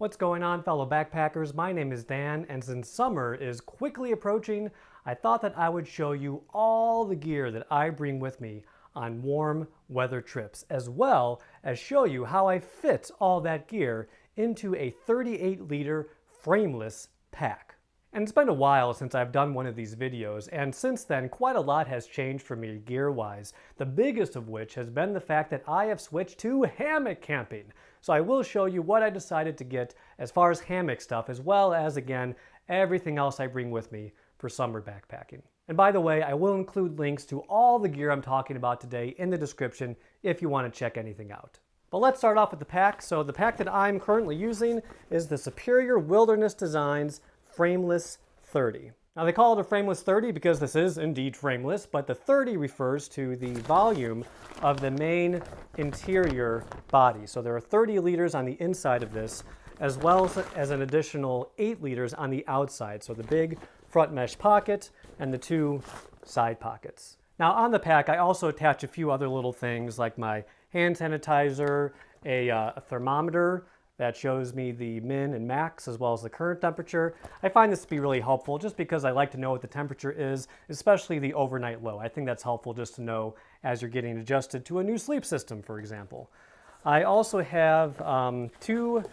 What's going on, fellow backpackers? My name is Dan, and since summer is quickly approaching, I thought that I would show you all the gear that I bring with me on warm weather trips, as well as show you how I fit all that gear into a 38-liter frameless pack. And it's been a while since I've done one of these videos, and since then quite a lot has changed for me gear-wise, the biggest of which has been the fact that I have switched to hammock camping. So I will show you what I decided to get as far as hammock stuff, as well as, again, everything else I bring with me for summer backpacking. And by the way, I will include links to all the gear I'm talking about today in the description if you want to check anything out. But let's start off with the pack. So the pack that I'm currently using is the Superior Wilderness Designs Frameless 30. Now they call it a Frameless 30 because this is indeed frameless, but the 30 refers to the volume of the main interior body. So there are 30 liters on the inside of this, as well as an additional 8 liters on the outside. So the big front mesh pocket and the 2 side pockets. Now on the pack, I also attach a few other little things like my hand sanitizer, a thermometer that shows me the min and max as well as the current temperature. I find this to be really helpful just because I like to know what the temperature is, especially the overnight low. I think that's helpful just to know as you're getting adjusted to a new sleep system, for example. I also have two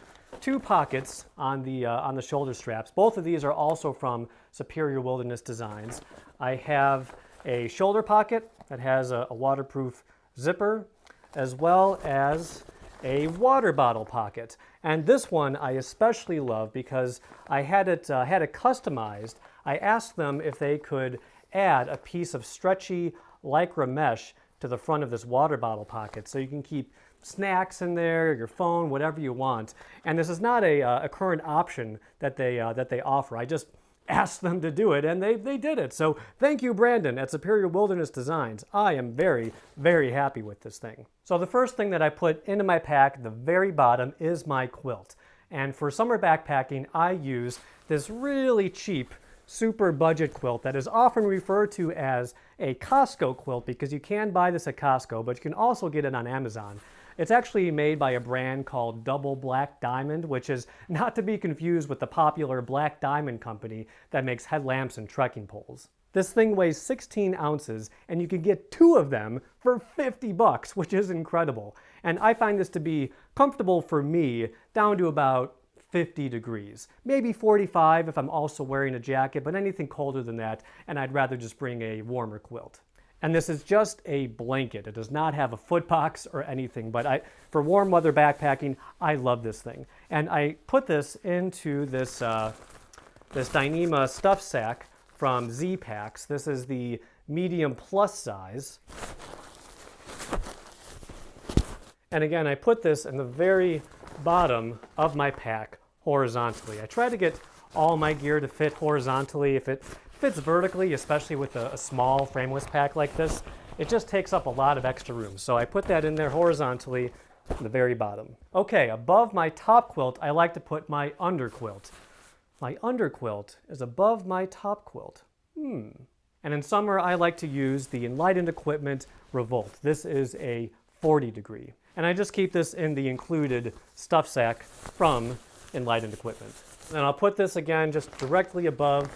pockets on the shoulder straps. Both of these are also from Superior Wilderness Designs. I have a shoulder pocket that has a waterproof zipper, as well as a water bottle pocket. And this one I especially love because I had it customized. I asked them if they could add a piece of stretchy lycra mesh to the front of this water bottle pocket so you can keep snacks in there, your phone, whatever you want. And this is not a current option that they offer. I just asked them to do it, and they did it. So thank you, Brandon, at Superior Wilderness Designs. I am very, very happy with this thing. So the first thing that I put into my pack, the very bottom, is my quilt. And for summer backpacking, I use this really cheap, super budget quilt that is often referred to as a CostCo quilt because you can buy this at Costco, but you can also get it on Amazon. It's actually made by a brand called Double Black Diamond, which is not to be confused with the popular Black Diamond company that makes headlamps and trekking poles. This thing weighs 16 ounces, and you can get 2 of them for 50 bucks, which is incredible. And I find this to be comfortable for me down to about 50 degrees. Maybe 45 if I'm also wearing a jacket, but anything colder than that, and I'd rather just bring a warmer quilt. And this is just a blanket. It does not have a foot box or anything, but for warm weather backpacking, I love this thing. And I put this into this Dyneema stuff sack from Zpacks. This is the medium plus size. And again, I put this in the very bottom of my pack horizontally. I try to get all my gear to fit horizontally. If it fits vertically, especially with a small frameless pack like this, it just takes up a lot of extra room. So I put that in there horizontally at the very bottom. Okay, above my top quilt, I like to put my underquilt. My underquilt is above my top quilt. And in summer, I like to use the Enlightened equipment Revolt. This is a 40 degree. And I just keep this in the included stuff sack from Enlightened equipment. And I'll put this again just directly above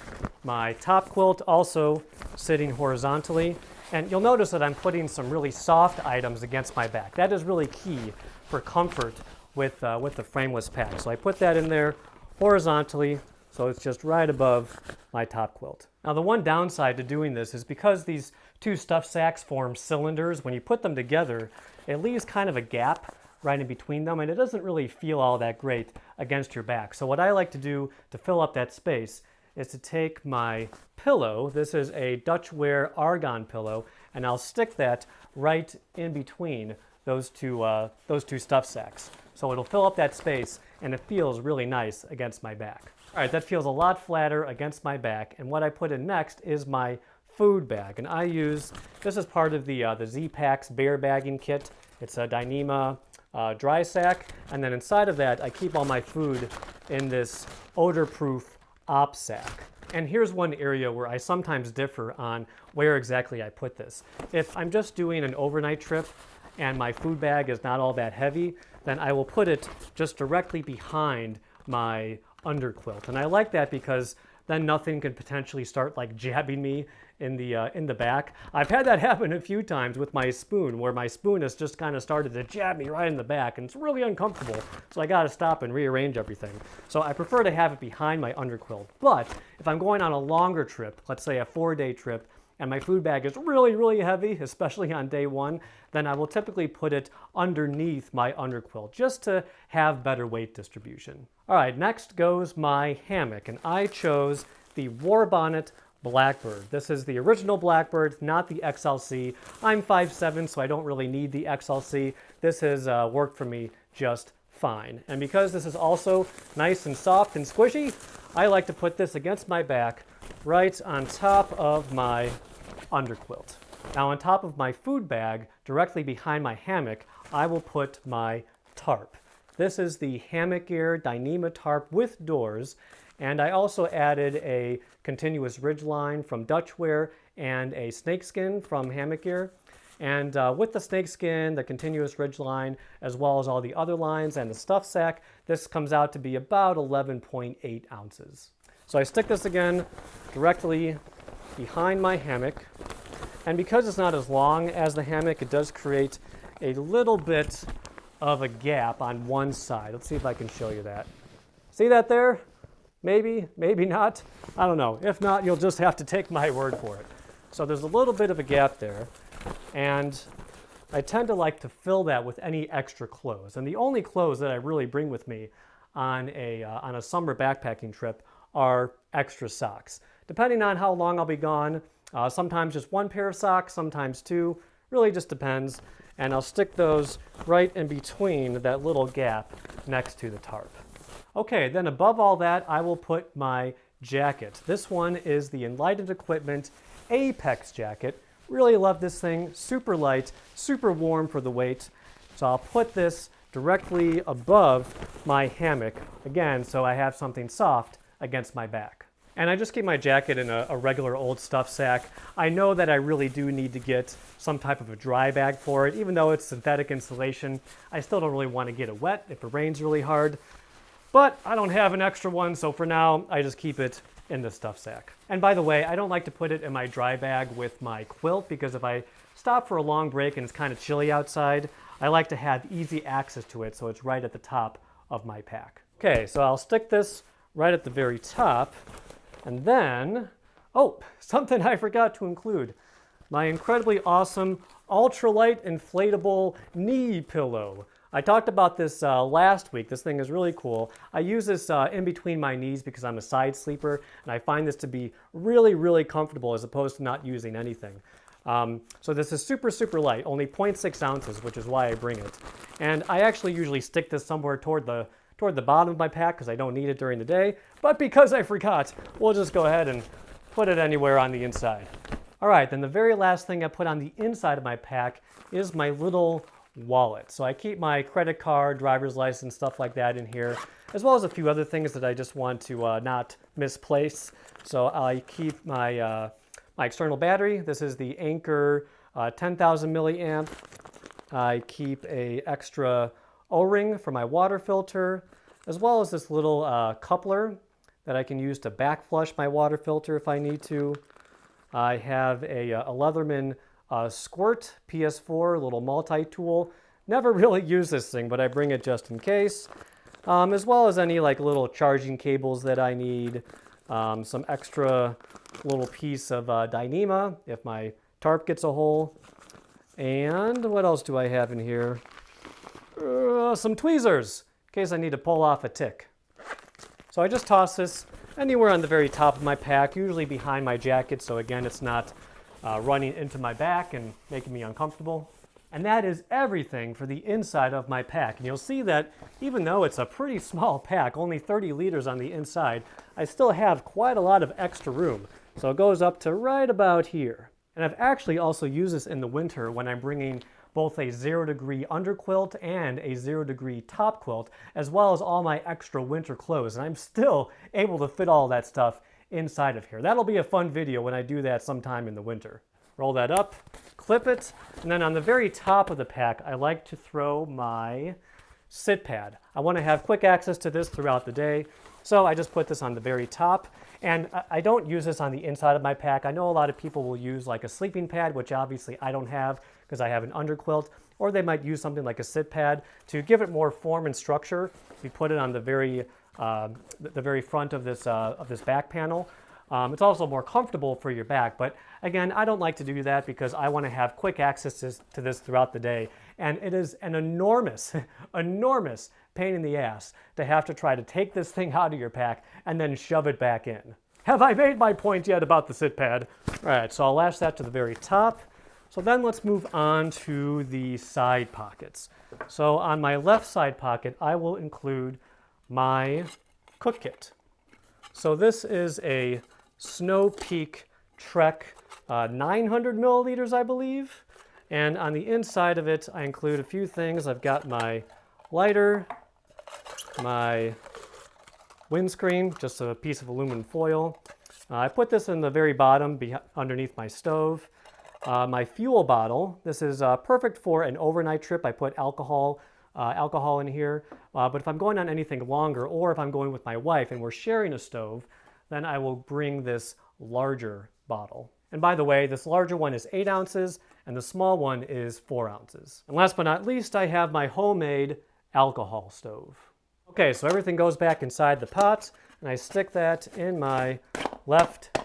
my top quilt, also sitting horizontally. And you'll notice that I'm putting some really soft items against my back. That is really key for comfort with the frameless pack. So I put that in there horizontally, so it's just right above my top quilt. Now the one downside to doing this is because these 2 stuff sacks form cylinders, when you put them together, it leaves kind of a gap right in between them, and it doesn't really feel all that great against your back. So what I like to do to fill up that space is to take my pillow. This is a Dutchware Argon pillow, and I'll stick that right in between those two stuff sacks. So it'll fill up that space, and it feels really nice against my back. All right, that feels a lot flatter against my back, and what I put in next is my food bag, and I use, this is part of the Zpacks bear bagging kit. It's a Dyneema dry sack, and then inside of that I keep all my food in this odor-proof Opsak. And here's one area where I sometimes differ on where exactly I put this. If I'm just doing an overnight trip and my food bag is not all that heavy, then I will put it just directly behind my underquilt. And I like that because then nothing could potentially start like jabbing me in the back. I've had that happen a few times with my spoon, where my spoon has just kind of started to jab me right in the back, and it's really uncomfortable. So I got to stop and rearrange everything. So I prefer to have it behind my underquilt. But if I'm going on a longer trip, let's say a 4-day trip, and my food bag is really, really heavy, especially on day one, then I will typically put it underneath my underquilt just to have better weight distribution. All right, next goes my hammock, and I chose the Warbonnet Blackbird. This is the original Blackbird, not the XLC. I'm 5'7", so I don't really need the XLC. This has worked for me just fine. And because this is also nice and soft and squishy, I like to put this against my back right on top of my underquilt. Now on top of my food bag, directly behind my hammock, I will put my tarp. This is the Hammock Gear Dyneema Tarp with doors, and I also added a continuous ridgeline from Dutchware and a snakeskin from Hammock Gear. And with the snakeskin, the continuous ridgeline, as well as all the other lines and the stuff sack, this comes out to be about 11.8 ounces. So I stick this again directly behind my hammock, and because it's not as long as the hammock, it does create a little bit of a gap on one side. Let's see if I can show you that. See that there? Maybe, maybe not. I don't know. If not, you'll just have to take my word for it. So there's a little bit of a gap there, and I tend to like to fill that with any extra clothes. And the only clothes that I really bring with me on a summer backpacking trip are extra socks. Depending on how long I'll be gone, sometimes just one pair of socks, sometimes two, really just depends. And I'll stick those right in between that little gap next to the tarp. Okay, then above all that, I will put my jacket. This one is the Enlightened Equipment Apex jacket. Really love this thing, super light, super warm for the weight. So I'll put this directly above my hammock, again, so I have something soft against my back. And I just keep my jacket in a regular old stuff sack. I know that I really do need to get some type of a dry bag for it. Even though it's synthetic insulation, I still don't really want to get it wet if it rains really hard. But I don't have an extra one, so for now, I just keep it in the stuff sack. And by the way, I don't like to put it in my dry bag with my quilt, because if I stop for a long break and it's kind of chilly outside, I like to have easy access to it, so it's right at the top of my pack. Okay, so I'll stick this right at the very top. And then, oh, something I forgot to include. My incredibly awesome ultralight inflatable knee pillow. I talked about this last week. This thing is really cool. I use this in between my knees because I'm a side sleeper, and I find this to be really, really comfortable as opposed to not using anything. So this is super, super light, only 0.6 ounces, which is why I bring it. And I actually usually stick this somewhere toward the bottom of my pack because I don't need it during the day, but because I forgot, we'll just go ahead and put it anywhere on the inside. All right, then the very last thing I put on the inside of my pack is my little wallet. So I keep my credit card, driver's license, stuff like that in here, as well as a few other things that I just want to not misplace. So I keep my external battery. This is the Anker 10,000 milliamp. I keep a extra O-ring for my water filter, as well as this little coupler that I can use to back flush my water filter if I need to. I have a Leatherman Squirt PS4, little multi-tool. Never really use this thing, but I bring it just in case. As well as any like little charging cables that I need. Some extra little piece of Dyneema if my tarp gets a hole. And what else do I have in here? Some tweezers, in case I need to pull off a tick. So I just toss this anywhere on the very top of my pack, usually behind my jacket, so again, it's not running into my back and making me uncomfortable. And that is everything for the inside of my pack. And you'll see that even though it's a pretty small pack, only 30 liters on the inside, I still have quite a lot of extra room. So it goes up to right about here. And I've actually also used this in the winter when I'm bringing both a 0-degree underquilt and a 0-degree top quilt, as well as all my extra winter clothes. And I'm still able to fit all that stuff inside of here. That'll be a fun video when I do that sometime in the winter. Roll that up, clip it, and then on the very top of the pack, I like to throw my sit pad. I want to have quick access to this throughout the day, so I just put this on the very top. And I don't use this on the inside of my pack. I know a lot of people will use like a sleeping pad, which obviously I don't have because I have an underquilt, or they might use something like a sit pad to give it more form and structure. We put it on the very front of this back panel. It's also more comfortable for your back, but again, I don't like to do that because I want to have quick access to this throughout the day. And it is an enormous, enormous pain in the ass to have to try to take this thing out of your pack and then shove it back in. Have I made my point yet about the sit pad? All right, so I'll lash that to the very top. So then let's move on to the side pockets. So on my left side pocket, I will include my cook kit. So this is a Snow Peak Trek 900 milliliters, I believe. And on the inside of it, I include a few things. I've got my lighter, my windscreen, just a piece of aluminum foil. I put this in the very bottom underneath my stove. My fuel bottle, this is perfect for an overnight trip. I put alcohol in here, but if I'm going on anything longer, or if I'm going with my wife and we're sharing a stove, then I will bring this larger bottle. And by the way, this larger one is 8 ounces and the small one is 4 ounces. And last but not least, I have my homemade alcohol stove. Okay, so everything goes back inside the pot, and I stick that in my left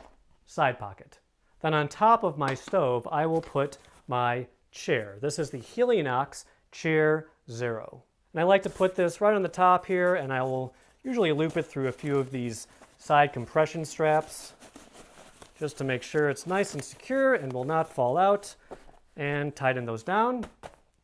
side pocket. Then on top of my stove, I will put my chair. This is the Helinox Chair Zero. And I like to put this right on the top here, and I will usually loop it through a few of these side compression straps just to make sure it's nice and secure and will not fall out, and tighten those down.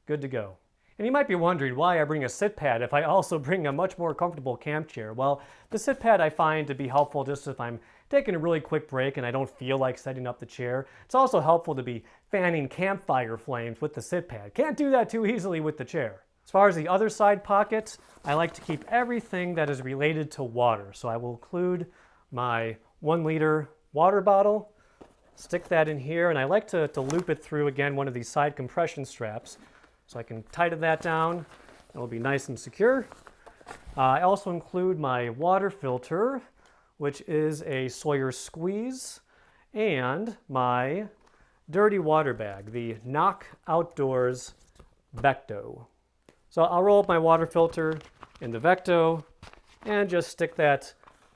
Good to go. And you might be wondering why I bring a sit pad if I also bring a much more comfortable camp chair. Well, the sit pad I find to be helpful just if I'm taking a really quick break and I don't feel like setting up the chair. It's also helpful to be fanning campfire flames with the sit pad. Can't do that too easily with the chair. As far as the other side pocket, I like to keep everything that is related to water. So I will include my 1 liter water bottle, stick that in here, and I like to loop it through, again, one of these side compression straps. So I can tighten that down. It'll be nice and secure. I also include my water filter, which is a Sawyer Squeeze, and my dirty water bag, the Cnoc Outdoors Vecto. So I'll roll up my water filter in the Vecto and just stick that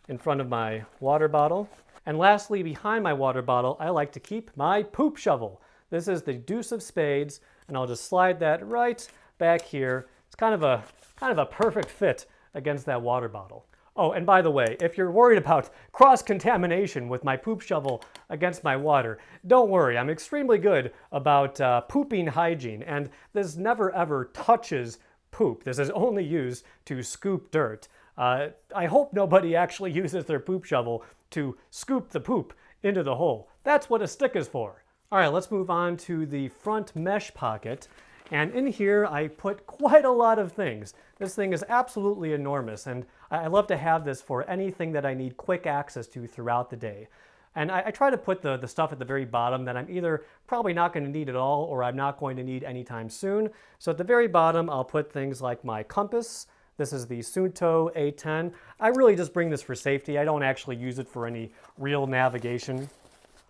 in front of my water bottle. And lastly, behind my water bottle, I like to keep my poop shovel. This is the Deuce of Spades, and I'll just slide that right back here. It's kind of a perfect fit against that water bottle. Oh, and by the way, if you're worried about cross-contamination with my poop shovel against my water, don't worry. I'm extremely good about pooping hygiene, and this never ever touches poop. This is only used to scoop dirt. I hope nobody actually uses their poop shovel to scoop the poop into the hole. That's what a stick is for. All right, let's move on to the front mesh pocket. And in here, I put quite a lot of things. This thing is absolutely enormous, and I love to have this for anything that I need quick access to throughout the day. And I try to put the stuff at the very bottom that I'm either probably not going to need at all or I'm not going to need anytime soon. So at the very bottom, I'll put things like my compass. This is the Suunto A10. I really just bring this for safety. I don't actually use it for any real navigation.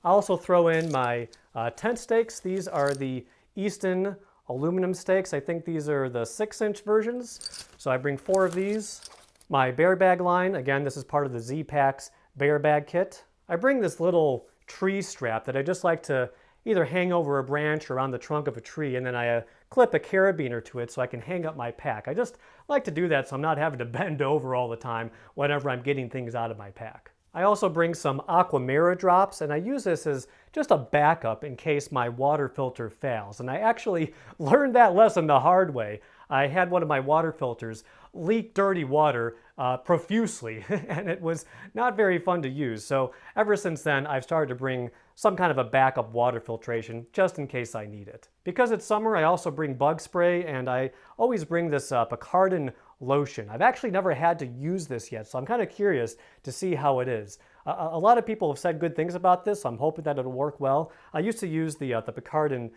I also throw in my tent stakes. These are the Easton Aluminum stakes. I think these are the 6-inch versions. So I bring 4 of these. My bear bag line, again, this is part of the Zpacks bear bag kit. I bring this little tree strap that I just like to either hang over a branch or on the trunk of a tree, and then I clip a carabiner to it so I can hang up my pack. I just like to do that so I'm not having to bend over all the time whenever I'm getting things out of my pack. I also bring some Aquamira Drops, and I use this as just a backup in case my water filter fails. And I actually learned that lesson the hard way. I had one of my water filters leak dirty water profusely, and it was not very fun to use. So ever since then, I've started to bring some kind of a backup water filtration just in case I need it. Because it's summer, I also bring bug spray, and I always bring this Picardin Lotion. I've actually never had to use this yet, so I'm kind of curious to see how it is. A lot of people have said good things about this, so I'm hoping that it'll work well. I used to use the Picardin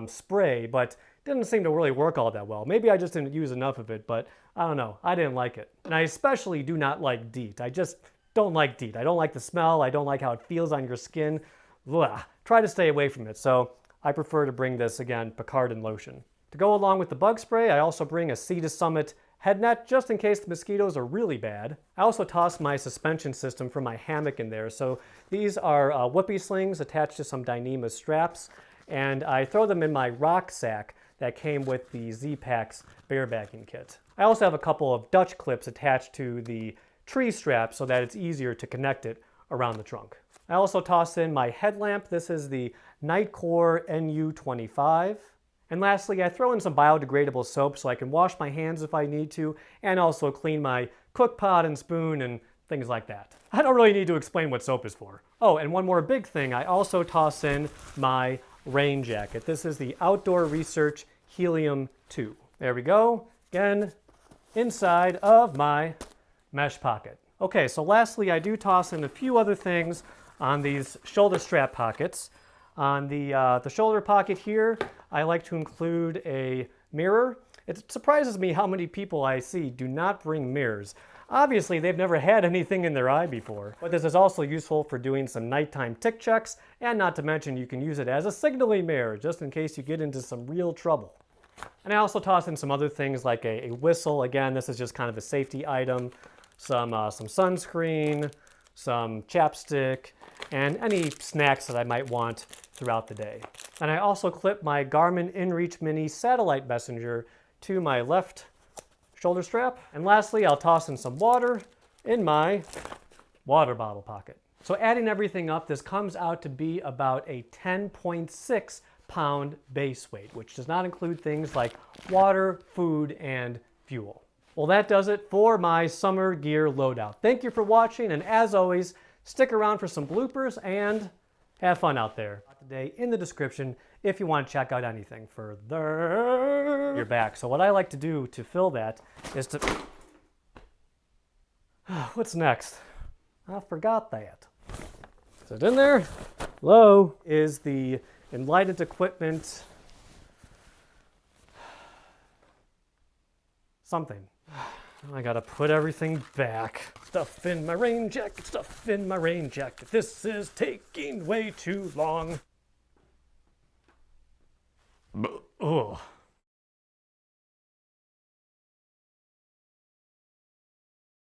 spray, but didn't seem to really work all that well. Maybe I just didn't use enough of it, but I don't know. I didn't like it. And I especially do not like DEET. I just don't like DEET. I don't like the smell. I don't like how it feels on your skin. Blah. Try to stay away from it. So I prefer to bring this, again, Picardin Lotion. To go along with the bug spray, I also bring a Sea to Summit head net, just in case the mosquitoes are really bad. I also tossed my suspension system for my hammock in there. So these are whoopee slings attached to some Dyneema straps, and I throw them in my rock sack that came with the Zpacks bear bagging kit. I also have a couple of Dutch clips attached to the tree strap so that it's easier to connect it around the trunk. I also toss in my headlamp. This is the Nightcore NU25. And lastly, I throw in some biodegradable soap so I can wash my hands if I need to, and also clean my cook pot and spoon and things like that. I don't really need to explain what soap is for. Oh, and one more big thing, I also toss in my rain jacket. This is the Outdoor Research Helium 2. There we go. Again, inside of my mesh pocket. Okay, so lastly, I do toss in a few other things on these shoulder strap pockets. On the shoulder pocket here, I like to include a mirror. It surprises me how many people I see do not bring mirrors. Obviously, they've never had anything in their eye before. But this is also useful for doing some nighttime tick checks, and not to mention you can use it as a signaling mirror, just in case you get into some real trouble. And I also toss in some other things like a whistle. Again, this is just kind of a safety item. Some sunscreen, some chapstick, and any snacks that I might want throughout the day. And I also clip my Garmin InReach Mini Satellite Messenger to my left shoulder strap. And lastly, I'll toss in some water in my water bottle pocket. So adding everything up, this comes out to be about a 10.6 pound base weight, which does not include things like water, food, and fuel. Well, that does it for my summer gear loadout. Thank you for watching, and as always, stick around for some bloopers and have fun out there. Today in the description if you want to check out anything further. You're back. So what I like to do to fill that is to... What's next? I forgot that. Is it in there? Hello? Is the Enlightened equipment... something. I gotta put everything back. Stuff in my rain jacket, stuff in my rain jacket. This is taking way too long. Oh.